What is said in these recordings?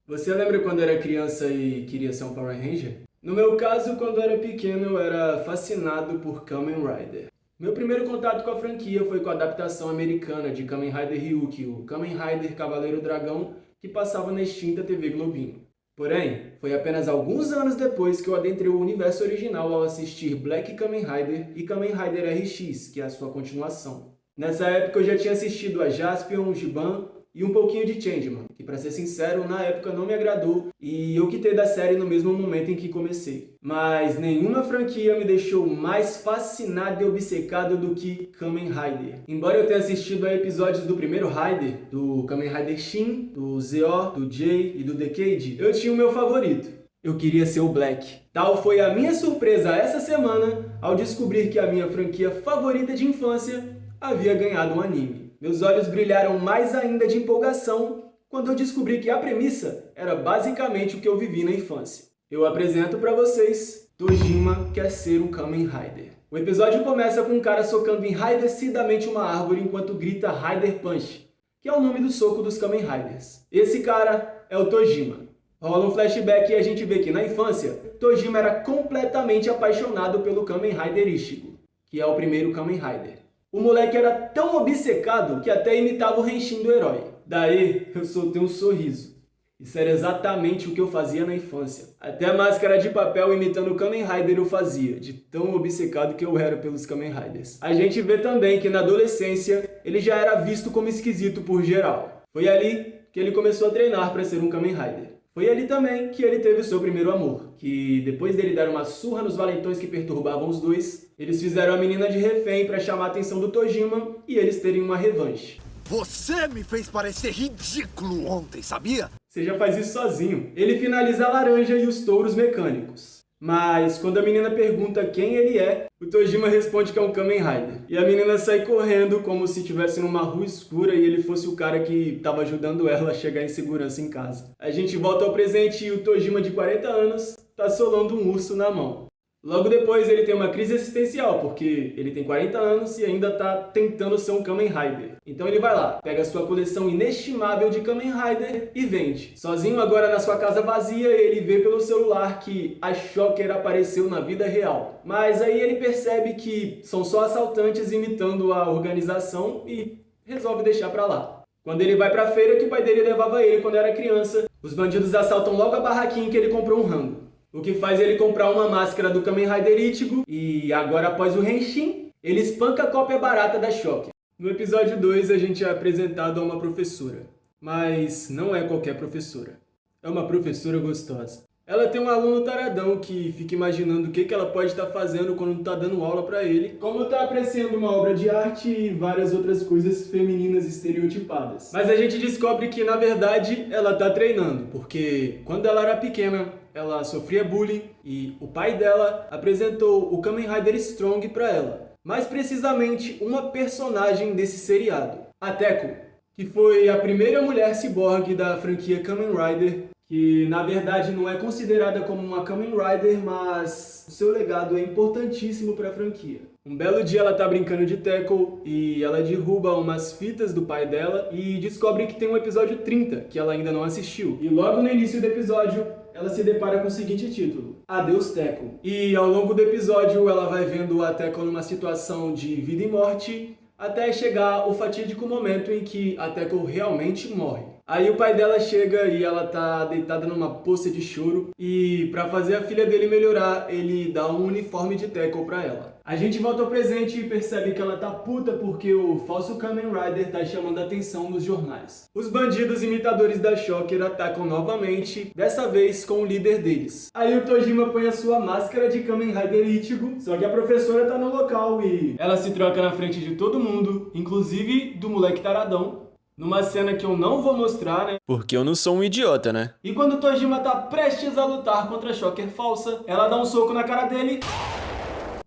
Você lembra quando era criança e queria ser um Power Ranger? No meu caso, quando era pequeno, eu era fascinado por Kamen Rider. Meu primeiro contato com a franquia foi com a adaptação americana de Kamen Rider Ryuki, o Kamen Rider Cavaleiro Dragão, que passava na extinta TV Globinho. Porém, foi apenas alguns anos depois que eu adentrei o universo original ao assistir Black Kamen Rider e Kamen Rider RX, que é a sua continuação. Nessa época eu já tinha assistido a Jaspion, Giban e um pouquinho de Changeman, que pra ser sincero, na época não me agradou e eu quitei da série no mesmo momento em que comecei. Mas nenhuma franquia me deixou mais fascinado e obcecado do que Kamen Rider. Embora eu tenha assistido a episódios do primeiro Rider, do Kamen Rider Shin, do Zeo, do Jay e do Decade, eu tinha o meu favorito. Eu queria ser o Black. Tal foi a minha surpresa essa semana ao descobrir que a minha franquia favorita de infância havia ganhado um anime. Meus olhos brilharam mais ainda de empolgação quando eu descobri que a premissa era basicamente o que eu vivi na infância. Eu apresento para vocês Tojima quer ser um Kamen Rider. O episódio começa com um cara socando enraivecidamente uma árvore enquanto grita Rider Punch, que é o nome do soco dos Kamen Riders. Esse cara é o Tojima. Rola um flashback e a gente vê que na infância, Tojima era completamente apaixonado pelo Kamen Rider Ichigo, que é o primeiro Kamen Rider. O moleque era tão obcecado que até imitava o Henshin do herói. Daí eu soltei um sorriso. Isso era exatamente o que eu fazia na infância. Até a máscara de papel imitando o Kamen Rider eu fazia, de tão obcecado que eu era pelos Kamen Riders. A gente vê também que na adolescência ele já era visto como esquisito por geral. Foi ali que ele começou a treinar para ser um Kamen Rider. Foi ali também que ele teve o seu primeiro amor, que depois dele dar uma surra nos valentões que perturbavam os dois, eles fizeram a menina de refém para chamar a atenção do Tojima e eles terem uma revanche. Você me fez parecer ridículo ontem, sabia? Você já faz isso sozinho. Ele finaliza a laranja e os touros mecânicos. Mas quando a menina pergunta quem ele é, o Tojima responde que é um Kamen Rider. E a menina sai correndo como se estivesse numa rua escura e ele fosse o cara que estava ajudando ela a chegar em segurança em casa. A gente volta ao presente e o Tojima de 40 anos está solando um urso na mão. Logo depois ele tem uma crise existencial, porque ele tem 40 anos e ainda está tentando ser um Kamen Rider. Então ele vai lá, pega a sua coleção inestimável de Kamen Rider e vende. Sozinho agora na sua casa vazia, ele vê pelo celular que a Shocker apareceu na vida real. Mas aí ele percebe que são só assaltantes imitando a organização e resolve deixar pra lá. Quando ele vai pra feira que o pai dele levava ele quando era criança, os bandidos assaltam logo a barraquinha que ele comprou um rango. O que faz ele comprar uma máscara do Kamen Rider Ichigo e agora após o Henshin, ele espanca a cópia barata da Shocker. No episódio 2 a gente é apresentado a uma professora, mas não é qualquer professora. É uma professora gostosa. Ela tem um aluno taradão que fica imaginando o que ela pode estar fazendo quando está dando aula para ele, como está apreciando uma obra de arte e várias outras coisas femininas estereotipadas. Mas a gente descobre que, na verdade, ela está treinando, porque quando ela era pequena, ela sofria bullying e o pai dela apresentou o Kamen Rider Strong para ela. Mais precisamente, uma personagem desse seriado, a Teko, que foi a primeira mulher ciborgue da franquia Kamen Rider, que na verdade não é considerada como uma Kamen Rider, mas o seu legado é importantíssimo para a franquia. Um belo dia ela tá brincando de tackle e ela derruba umas fitas do pai dela e descobre que tem um episódio 30 que ela ainda não assistiu. E logo no início do episódio ela se depara com o seguinte título: Adeus Tackle. E ao longo do episódio ela vai vendo a Tackle numa situação de vida e morte até chegar o fatídico momento em que a Tackle realmente morre. Aí o pai dela chega e ela tá deitada numa poça de choro e pra fazer a filha dele melhorar, ele dá um uniforme de tackle pra ela. A gente volta ao presente e percebe que ela tá puta porque o falso Kamen Rider tá chamando a atenção nos jornais. Os bandidos imitadores da Shocker atacam novamente, dessa vez com o líder deles. Aí o Tojima põe a sua máscara de Kamen Rider Ichigo, só que a professora tá no local e ela se troca na frente de todo mundo, inclusive do moleque taradão, numa cena que eu não vou mostrar, né? Porque eu não sou um idiota, né? E quando o Tojima tá prestes a lutar contra a Shocker falsa, ela dá um soco na cara dele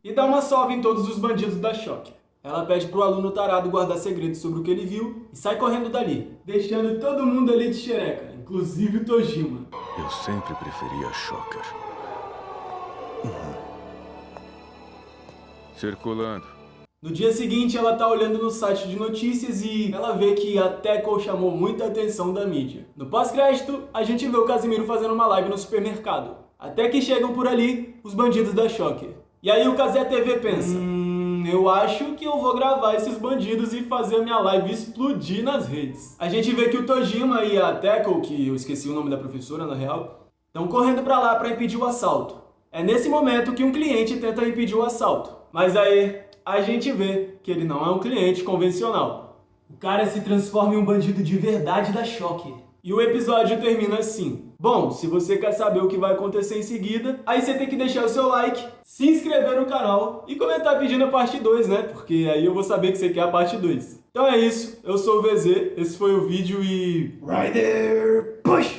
e dá uma salva em todos os bandidos da Shocker. Ela pede pro aluno tarado guardar segredos sobre o que ele viu e sai correndo dali, deixando todo mundo ali de xereca, inclusive o Tojima. Eu sempre preferi a Shocker. Circulando. No dia seguinte, ela tá olhando no site de notícias e ela vê que a Tackle chamou muita atenção da mídia. No pós-crédito, a gente vê o Casimiro fazendo uma live no supermercado. Até que chegam por ali os bandidos da Shocker. E aí o Kazé TV pensa, eu acho que eu vou gravar esses bandidos e fazer a minha live explodir nas redes. A gente vê que o Tojima e a Tackle, que eu esqueci o nome da professora na real, estão correndo pra lá pra impedir o assalto. É nesse momento que um cliente tenta impedir o assalto. Mas aí a gente vê que ele não é um cliente convencional. O cara se transforma em um bandido de verdade da Shocker. E o episódio termina assim. Bom, se você quer saber o que vai acontecer em seguida, aí você tem que deixar o seu like, se inscrever no canal e comentar pedindo a parte 2, né? Porque aí eu vou saber que você quer a parte 2. Então é isso, eu sou o VZ, esse foi o vídeo e... Rider Push!